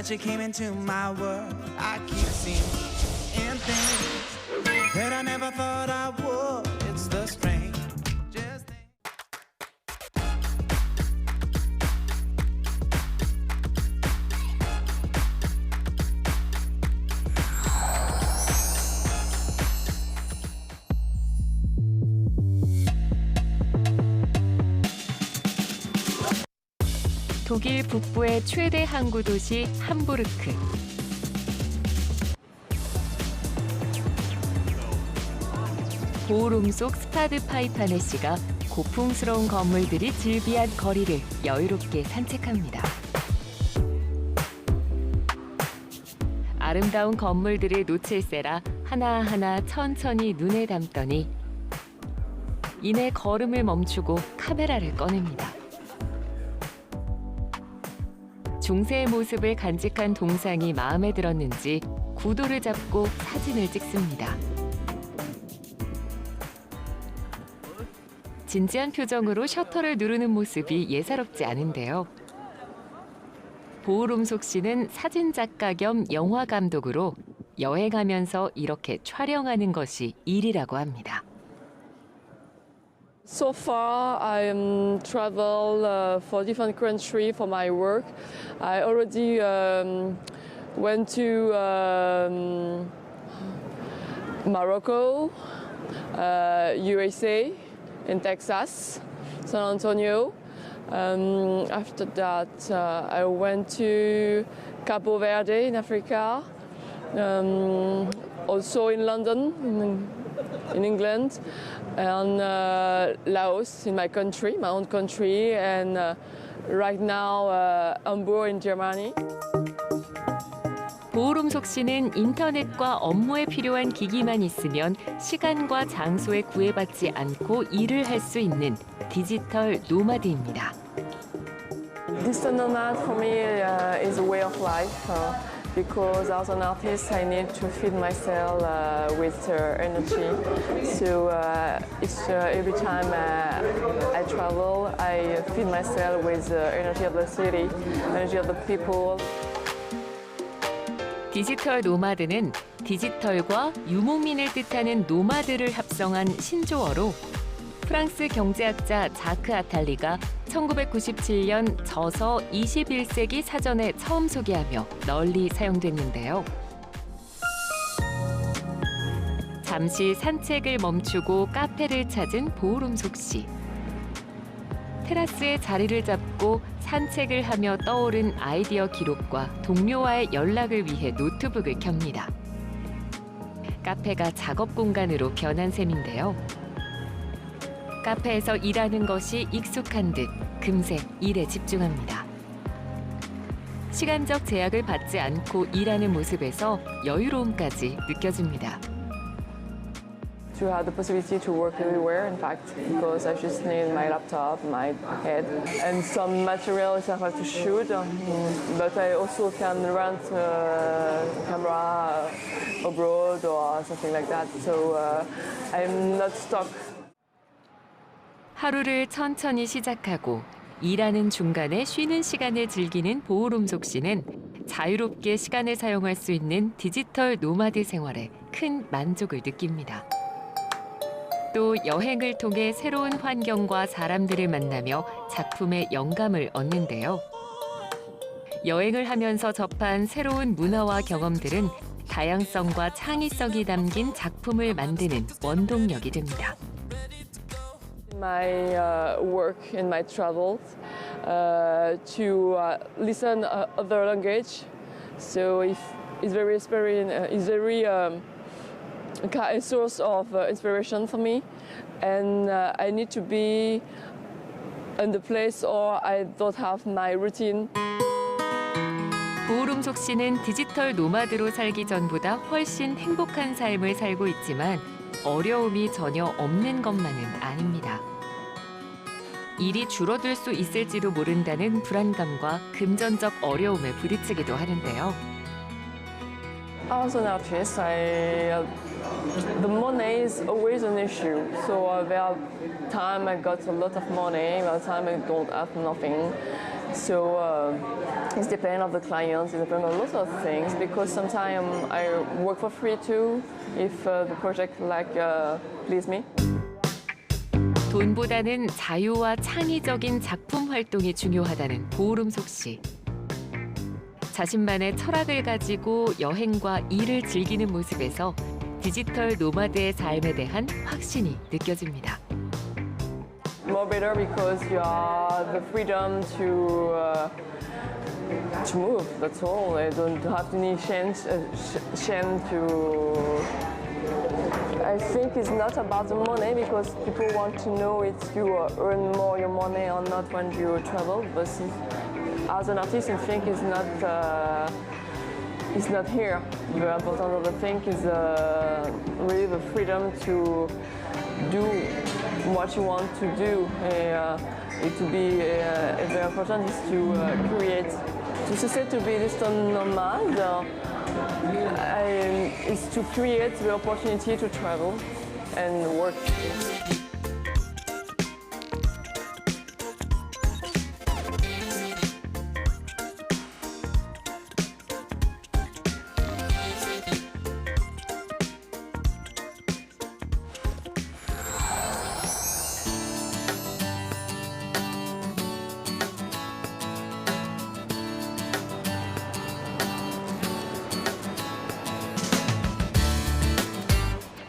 But you came into my world. I keep seeing things that I never thought I would. It's the strangest thing. 독일 북부의 최대 항구 도시 함부르크. 보호롱 속 스파드파이파네 씨가 고풍스러운 건물들이 즐비한 거리를 여유롭게 산책합니다. 아름다운 건물들을 놓칠세라 하나하나 천천히 눈에 담더니 이내 걸음을 멈추고 카메라를 꺼냅니다. 중세의 모습을 간직한 동상이 마음에 들었는지 구도를 잡고 사진을 찍습니다. 진지한 표정으로 셔터를 누르는 모습이 예사롭지 않은데요. 보우롬속 씨는 사진작가 겸 영화 감독으로 여행하면서 이렇게 촬영하는 것이 일이라고 합니다. So far, I travel for different countries for my work. I already went to Morocco, USA, in Texas, San Antonio. After that, I went to Cabo Verde in Africa, also in London, in England, and Laos in my country, my own country, and right now Hamburg in Germany. 보우롬속 씨는 인터넷과 업무에 필요한 기기만 있으면 시간과 장소에 구애받지 않고 일을 할 수 있는 디지털 노마드입니다. Digital nomad for me is a way of life. Because as an artist, I need to feed myself with energy. So every time I travel, I feed myself with the energy of the city, energy of the people. 디지털 노마드는 디지털과 유목민을 뜻하는 노마드를 합성한 신조어로 프랑스 경제학자 자크 아탈리가 1997년 저서 21세기 사전에 처음 소개하며 널리 사용됐는데요. 잠시 산책을 멈추고 카페를 찾은 보우롬속 씨. 테라스에 자리를 잡고 산책을 하며 떠오른 아이디어 기록과 동료와의 연락을 위해 노트북을 켭니다. 카페가 작업 공간으로 변한 셈인데요. 카페에서 일하는 것이 익숙한 듯 금세 일에 집중합니다. 시간적 제약을 받지 않고 일하는 모습에서 여유로움까지 느껴집니다. To have the possibility to work everywhere, in fact, because I just need my laptop, my head, and some materials I have to shoot. But I also can rent a camera abroad or something like that. So I'm not stuck. 하루를 천천히 시작하고 일하는 중간에 쉬는 시간을 즐기는 보우롬속 씨는 자유롭게 시간을 사용할 수 있는 디지털 노마드 생활에 큰 만족을 느낍니다. 또 여행을 통해 새로운 환경과 사람들을 만나며 작품의 영감을 얻는데요. 여행을 하면서 접한 새로운 문화와 경험들은 다양성과 창의성이 담긴 작품을 만드는 원동력이 됩니다. My work in my travels to listen other language, so it's very a source of inspiration for me, and I need to be in the place or I don't have my routine. 보우롬속 씨는 디지털 노마드로 살기 전보다 훨씬 행복한 삶을 살고 있지만 어려움이 전혀 없는 것만은 아닙니다. 일이 줄어들 수 있을지도 모른다는 불안감과 금전적 어려움에 부딪히기도 하는데요. As an artist, the money is always an issue. So there are times I got a lot of money, there are times I don't have nothing. So it depends on the clients, it depends on lots of things because sometimes I work for free too if the project please me. 돈보다는 자유와 창의적인 작품 활동이 중요하다는 보름속 씨. 자신만의 철학을 가지고 여행과 일을 즐기는 모습에서 디지털 노마드의 삶에 대한 확신이 느껴집니다. More better because you have the freedom to move. That's all. I don't have any shame to. I think it's not about the money because people want to know if you earn more your money or not when you travel. But as an artist, I think it's not here. The important thing is really the freedom to do what you want to do. Very important is to create. To say to be digital nomad is to create the opportunity to travel and work.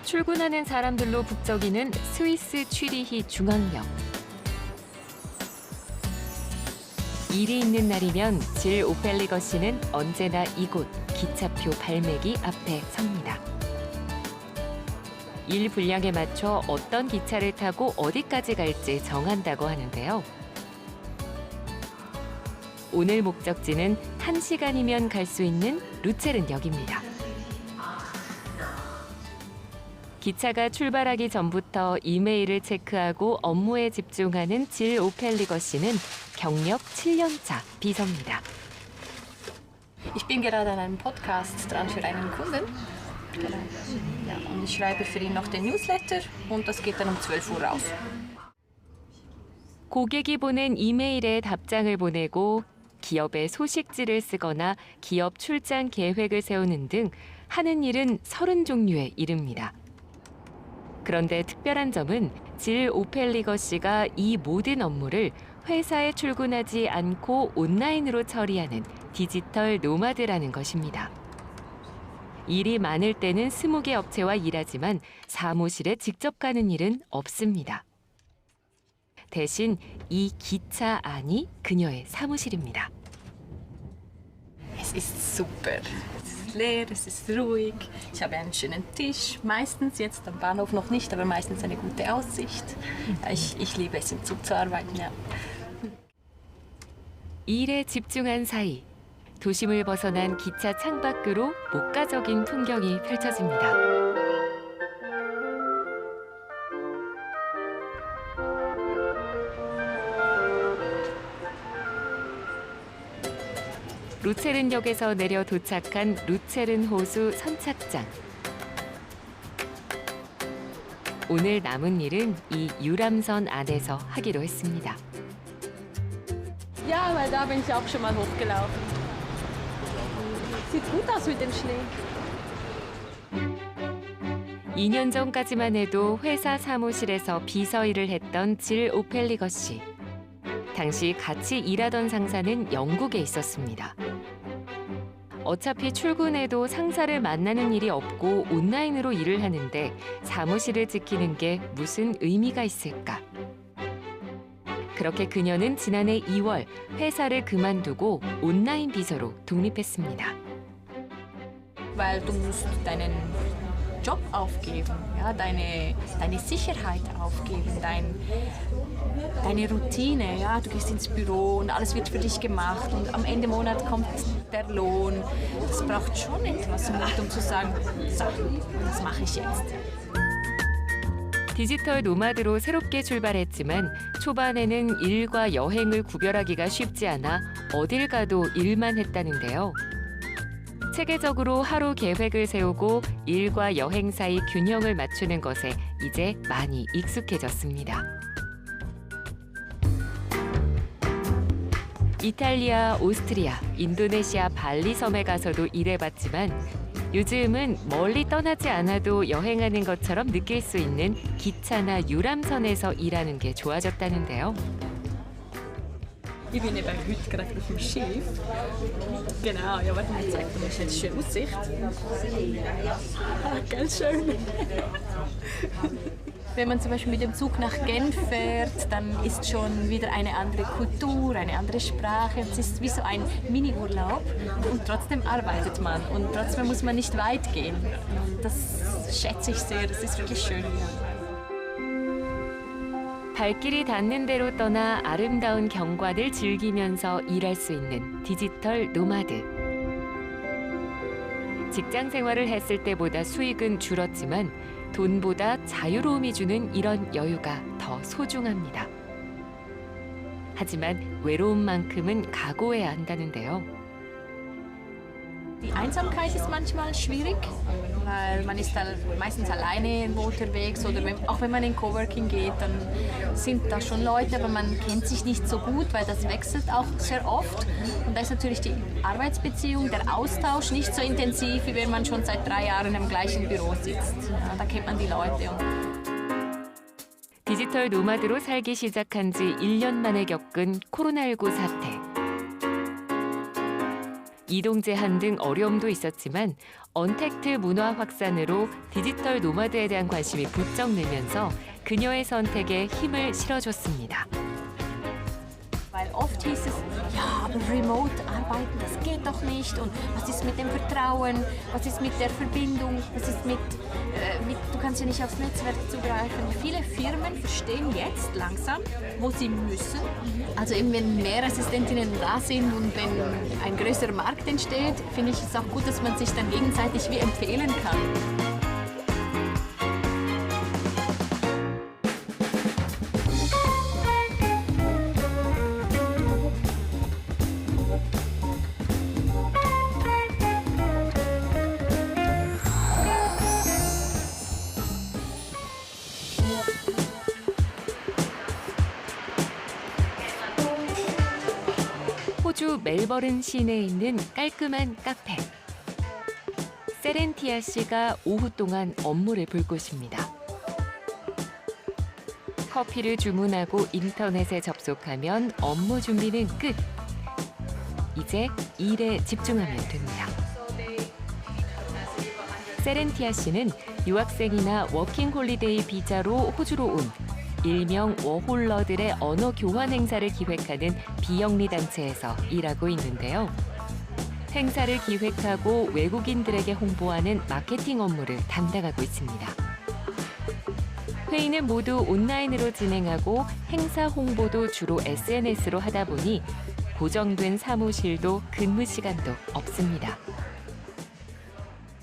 출근하는 사람들로 북적이는 스위스 취리히 중앙역. 일이 있는 날이면 질 오펠리거 씨는 언제나 이곳 기차표 발매기 앞에 섭니다. 일 분량에 맞춰 어떤 기차를 타고 어디까지 갈지 정한다고 하는데요. 오늘 목적지는 1시간이면 갈 수 있는 루체른역입니다. 기차가 출발하기 전부터 이메일을 체크하고 업무에 집중하는 질 오펠리거 씨는 경력 7년차 비서입니다. Ich bin gerade an einem Podcast dran für einen Kunden. Ja, und ich schreibe für ihn noch den Newsletter und das geht dann um 12 Uhr raus. 고객이 보낸 이메일에 답장을 보내고 기업의 소식지를 쓰거나 기업 출장 계획을 세우는 등 하는 일은 30종류에 이릅니다. 그런데 특별한 점은 질 오펠리거 씨가 이 모든 업무를 회사에 출근하지 않고 온라인으로 처리하는 디지털 노마드라는 것입니다. 일이 많을 때는 20개 업체와 일하지만 사무실에 직접 가는 일은 없습니다. 대신 이 기차 안이 그녀의 사무실입니다. Es ist super. Es ist leer, es ist ruhig. Ich habe einen schönen Tisch. Meistens, jetzt am Bahnhof noch nicht, aber meistens eine gute Aussicht. Ja, ich liebe es, im Zug zu arbeiten. Ja. 일에 집중한 사이 도심을 벗어난 기차 창밖으로 목가적인 풍경이 펼쳐집니다. 루체른역에서 내려 도착한 루체른 호수 선착장. 오늘 남은 일은 이 유람선 안에서 하기로 했습니다. Ja, weil da bin ich auch schon mal hochgelaufen. Sieht gut aus mit dem Schnee. 2년 전까지만 해도 회사 사무실에서 비서 일을 했던 질 오펠리거 씨. 당시 같이 일하던 상사는 영국에 있었습니다. 어차피 출근해도 상사를 만나는 일이 없고 온라인으로 일을 하는데 사무실을 지키는 게 무슨 의미가 있을까? 그렇게 그녀는 지난해 2월 회사를 그만두고 온라인 비서로 독립했습니다. Weil du musst deinen Job aufgeben, ja, deine Sicherheit aufgeben, deine Routine. Ja, du gehst ins Büro und alles wird für dich gemacht und am Ende Monat kommt der Lohn. Das braucht schon etwas Mut, um zu sagen, so, das mache ich jetzt. 디지털 노마드로 새롭게 출발했지만 초반에는 일과 여행을 구별하기가 쉽지 않아 어딜 가도 일만 했다는데요. 체계적으로 하루 계획을 세우고 일과 여행 사이 균형을 맞추는 것에 이제 많이 익숙해졌습니다. 이탈리아, 오스트리아, 인도네시아 발리 섬에 가서도 일해봤지만 요즘은 멀리 떠나지 않아도 여행하는 것처럼 느낄 수 있는 기차나 유람선에서 일하는 게 좋아졌다는데요. Ich bin eben heute gerade auf dem Schiff. Genau, ja, warte mal, ich zeig dir mal schnell die schöne Aussicht. Ah, ganz schön. Wenn man zum Beispiel mit dem Zug nach Genf fährt, dann ist schon wieder eine andere Kultur, eine andere Sprache. Es ist wie so ein Mini-Urlaub und trotzdem arbeitet man und trotzdem muss man nicht weit gehen. Das schätze ich sehr, das ist wirklich schön. 발길이 닿는 대로 떠나 아름다운 경관을 즐기면서 일할 수 있는 디지털 노마드. 직장 생활을 했을 때보다 수익은 줄었지만 돈보다 자유로움이 주는 이런 여유가 더 소중합니다. 하지만 외로움만큼은 각오해야 한다는데요. Die Einsamkeit ist manchmal schwierig, weil man ist meistens alleine irgendwo unterwegs oder auch wenn man in Coworking geht, dann sind da schon Leute, aber man kennt sich nicht so gut, weil das wechselt auch sehr oft. Und da ist natürlich die Arbeitsbeziehung, der Austausch nicht so intensiv, wie wenn man schon seit 3 Jahren im gleichen Büro sitzt. Ja, da kennt man die Leute. 디지털 노마드로 살기 시작한 지 1년 만에 겪은 코로나19 사태. 이동 제한 등 어려움도 있었지만 언택트 문화 확산으로 디지털 노마드에 대한 관심이 부쩍 늘면서 그녀의 선택에 힘을 실어줬습니다. Weil oft hieß es, ja, aber remote arbeiten, das geht doch nicht. Und was ist mit dem Vertrauen? Was ist mit der Verbindung? Was ist mit du kannst ja nicht aufs Netzwerk zugreifen. Viele Firmen verstehen jetzt langsam, wo sie müssen. Also eben, wenn mehr Assistentinnen da sind und wenn ein größerer Markt entsteht, finde ich es auch gut, dass man sich dann gegenseitig wie empfehlen kann. 호주 멜버른 시내에 있는 깔끔한 카페. 세렌티아 씨가 오후 동안 업무를 볼 곳입니다. 커피를 주문하고 인터넷에 접속하면 업무 준비는 끝. 이제 일에 집중하면 됩니다. 세렌티아 씨는 유학생이나 워킹 홀리데이 비자로 호주로 온 일명 워홀러들의 언어 교환 행사를 기획하는 비영리 단체에서 일하고 있는데요. 행사를 기획하고 외국인들에게 홍보하는 마케팅 업무를 담당하고 있습니다. 회의는 모두 온라인으로 진행하고 행사 홍보도 주로 SNS로 하다 보니 고정된 사무실도 근무 시간도 없습니다.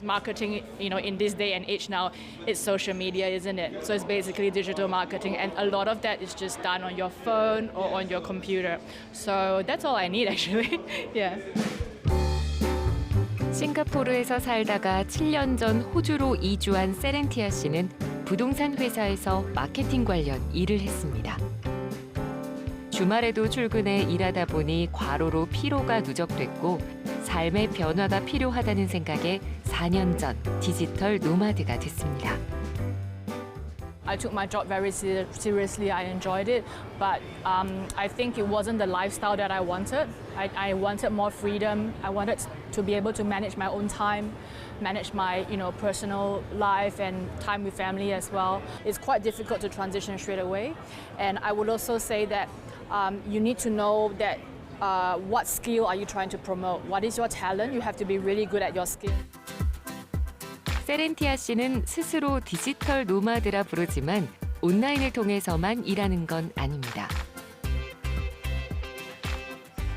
Marketing, in this day and age now, it's social media, isn't it? So it's basically digital marketing, and a lot of that is just done on your phone or on your computer. So that's all I need, actually. Yeah. 싱가포르에서 살다가 7년 전 호주로 이주한 세렌티아 씨는 부동산 회사에서 마케팅 관련 일을 했습니다. 주말에도 출근해 일하다 보니 과로로 피로가 누적됐고 삶의 변화가 필요하다는 생각에 4년 전 디지털 노마드가 됐습니다. I took my job very seriously. I enjoyed it, but I think it wasn't the lifestyle that I wanted. I wanted more freedom. I wanted to be able to manage my own time, manage my personal life and time with family as well. It's quite difficult to transition straight away, and I would also say that you need to know that what skill are you trying to promote? What is your talent? You have to be really good at your skill. 세렌티아 씨는 스스로 디지털 노마드라 부르지만 온라인을 통해서만 일하는 건 아닙니다.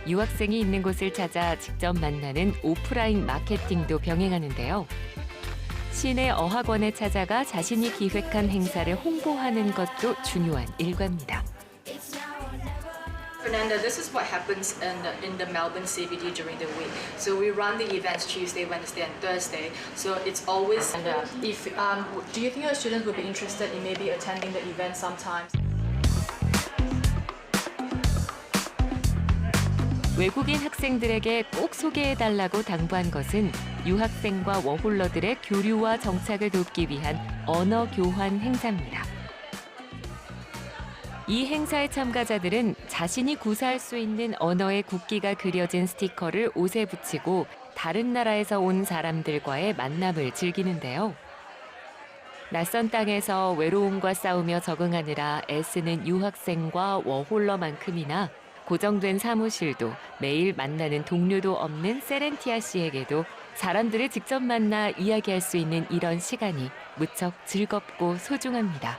유학생이 있는 곳을 찾아 직접 만나는 오프라인 마케팅도 병행하는데요. 시내 어학원에 찾아가 자신이 기획한 행사를 홍보하는 것도 중요한 일과입니다. Fernanda, this is what happens in the Melbourne CBD during the week. So we run the events Tuesday, Wednesday, and Thursday. So it's always. And if do you think your students would be interested in maybe attending the event sometimes? 외국인 학생들에게 꼭 소개해달라고 당부한 것은 유학생과 워홀러들의 교류와 정착을 돕기 위한 언어 교환 행사입니다. 이 행사의 참가자들은 자신이 구사할 수 있는 언어의 국기가 그려진 스티커를 옷에 붙이고 다른 나라에서 온 사람들과의 만남을 즐기는데요. 낯선 땅에서 외로움과 싸우며 적응하느라 애쓰는 유학생과 워홀러만큼이나 고정된 사무실도 매일 만나는 동료도 없는 세렌티아 씨에게도 사람들을 직접 만나 이야기할 수 있는 이런 시간이 무척 즐겁고 소중합니다.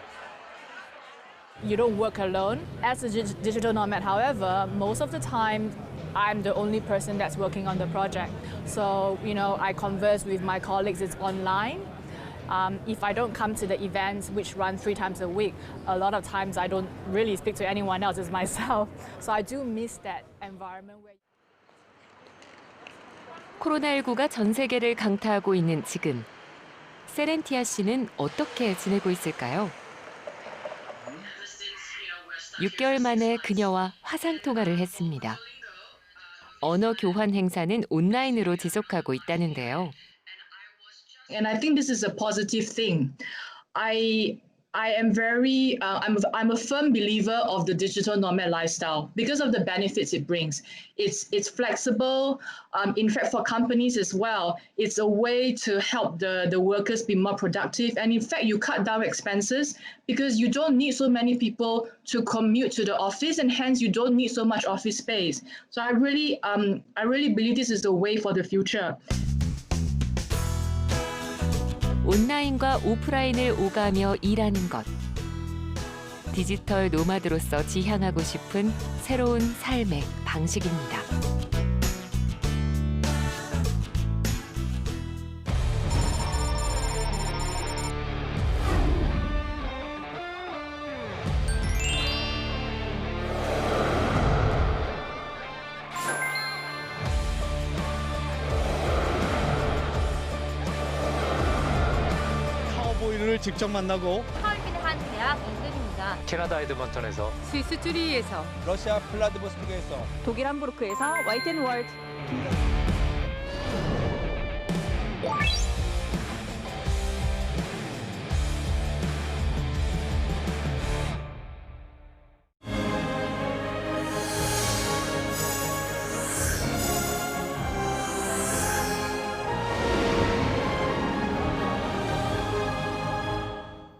You don't work alone. As a digital nomad, however, most of the time I'm the only person that's working on the project. So, I converse with my colleagues, it's online. If I don't come to the events, which run 3 times a week, a lot of times I don't really speak to anyone else as myself. So I do miss that environment where... 코로나19가 전 세계를 강타하고 있는 지금, 세렌티아 씨는 어떻게 지내고 있을까요? 6개월 만에 그녀와 화상통화를 했습니다. 언어 교환 행사는 온라인으로 지속하고 있다는데요. And I think this is a positive thing. I am very, I'm a firm believer of the digital nomad lifestyle because of the benefits it brings. It's flexible. In fact, for companies as well, it's a way to help the workers be more productive. And in fact, you cut down expenses because you don't need so many people to commute to the office, and hence you don't need so much office space. So I really believe this is the way for the future. 온라인과 오프라인을 오가며 일하는 것. 디지털 노마드로서 지향하고 싶은 새로운 삶의 방식입니다. 카우보이를 직접 만나고 하얼빈의 한 대학 인근입니다. 캐나다 에드먼턴에서 스위스 쭈리히에서 러시아 플라디보스토크에서 독일 함부르크에서 화이트앤월드.